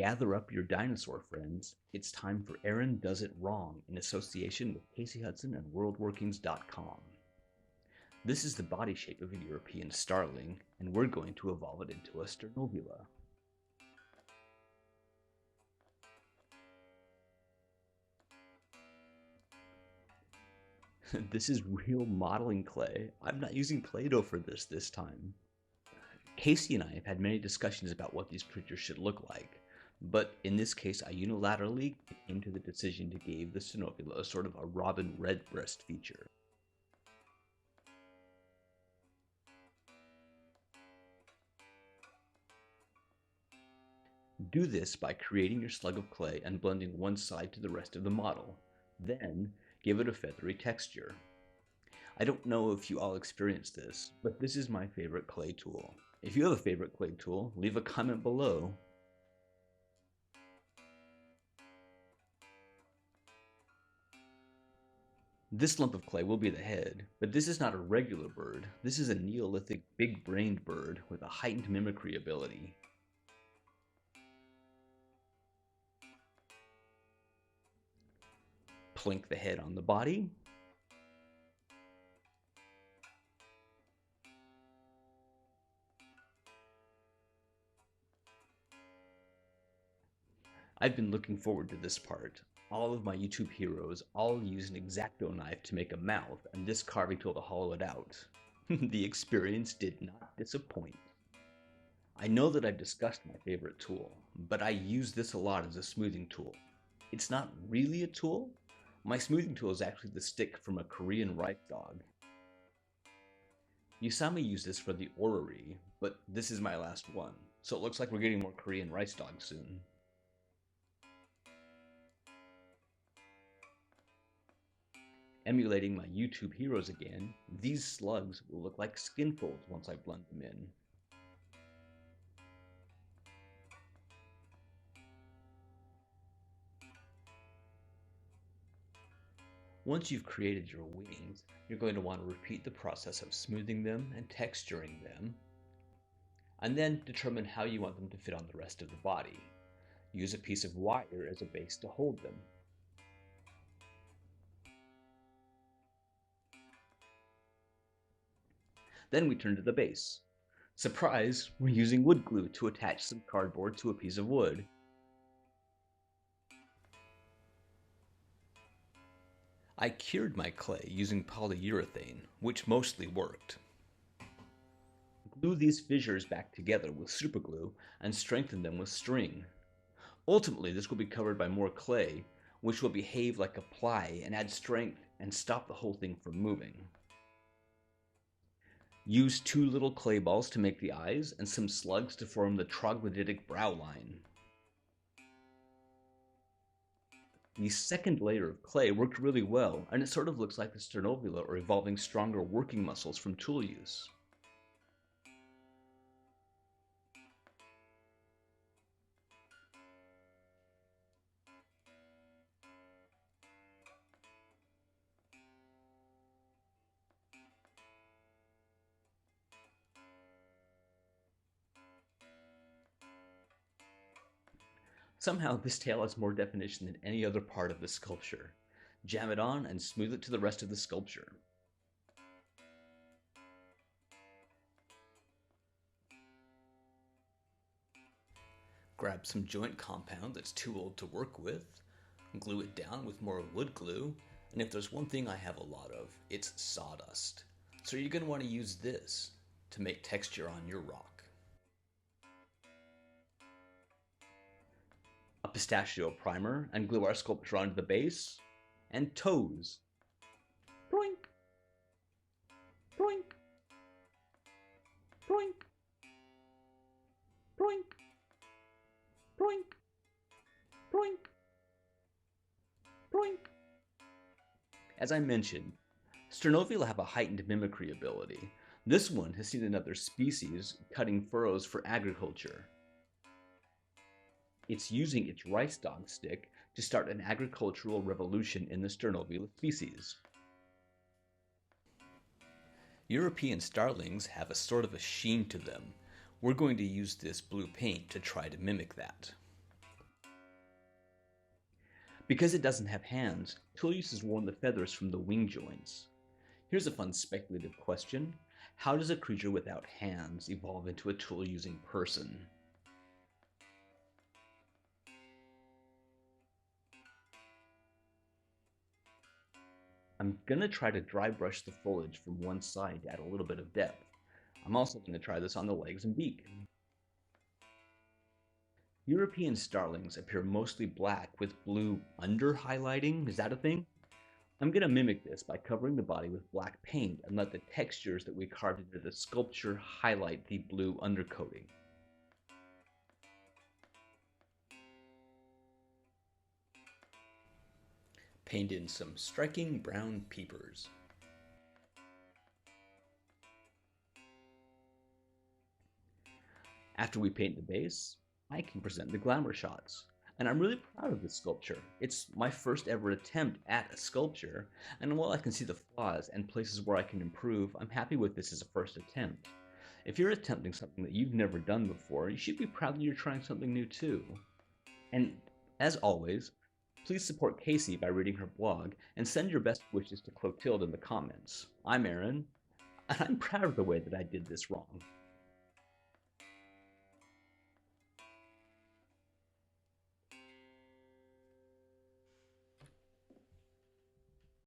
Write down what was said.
Gather up your dinosaur friends. It's time for Aaron Does It Wrong in association with Casey Hudson and WorldWorkings.com. This is the body shape of a European starling, and we're going to evolve it into a sternovula. This is real modeling clay. I'm not using Play-Doh for this time. Casey and I have had many discussions about what these creatures should look like, but in this case I unilaterally came to the decision to give the sternovula a sort of a robin redbreast feature. Do this by creating your slug of clay and blending one side to the rest of the model. Then, give it a feathery texture. I don't know if you all experienced this, but this is my favorite clay tool. If you have a favorite clay tool, leave a comment below. This lump of clay will be the head, but this is not a regular bird. This is a Neolithic big-brained bird with a heightened mimicry ability. Plink the head on the body. I've been looking forward to this part. All of my YouTube heroes all use an X-Acto knife to make a mouth, and this carving tool to hollow it out. The experience did not disappoint. I know that I've discussed my favorite tool, but I use this a lot as a smoothing tool. It's not really a tool. My smoothing tool is actually the stick from a Korean rice dog. You saw me use this for the orrery, but this is my last one, so it looks like we're getting more Korean rice dogs soon. Emulating my YouTube heroes again, these slugs will look like skin folds once I blend them in. Once you've created your wings, you're going to want to repeat the process of smoothing them and texturing them, and then determine how you want them to fit on the rest of the body. Use a piece of wire as a base to hold them. Then we turn to the base. Surprise, we're using wood glue to attach some cardboard to a piece of wood. I cured my clay using polyurethane, which mostly worked. Glue these fissures back together with superglue and strengthen them with string. Ultimately, this will be covered by more clay, which will behave like a ply and add strength and stop the whole thing from moving. Use 2 little clay balls to make the eyes and some slugs to form the troglodytic brow line. The second layer of clay worked really well, and it sort of looks like the sternovula are evolving stronger working muscles from tool use. Somehow this tail has more definition than any other part of the sculpture. Jam it on and smooth it to the rest of the sculpture. Grab some joint compound that's too old to work with, glue it down with more wood glue, and if there's one thing I have a lot of, it's sawdust. So you're going to want to use this to make texture on your rock. A pistachio primer and glue our sculpture onto the base, and toes. Boink, boink, boink, boink, boink, boink, boink. As I mentioned, sternovula have a heightened mimicry ability. This one has seen another species cutting furrows for agriculture. It's using its rice dog stick to start an agricultural revolution in the sternovula species. European starlings have a sort of a sheen to them. We're going to use this blue paint to try to mimic that. Because it doesn't have hands, tool uses worn the feathers from the wing joints. Here's a fun speculative question. How does a creature without hands evolve into a tool-using person? I'm gonna try to dry brush the foliage from one side to add a little bit of depth. I'm also gonna try this on the legs and beak. European starlings appear mostly black with blue under highlighting. Is that a thing? I'm gonna mimic this by covering the body with black paint and let the textures that we carved into the sculpture highlight the blue undercoating. Paint in some striking brown peepers. After we paint the base, I can present the glamour shots. And I'm really proud of this sculpture. It's my first ever attempt at a sculpture, and while I can see the flaws and places where I can improve, I'm happy with this as a first attempt. If you're attempting something that you've never done before, you should be proud that you're trying something new too. And as always, please support Casey by reading her blog and send your best wishes to Clotilde in the comments. I'm Aaron, and I'm proud of the way that I did this wrong.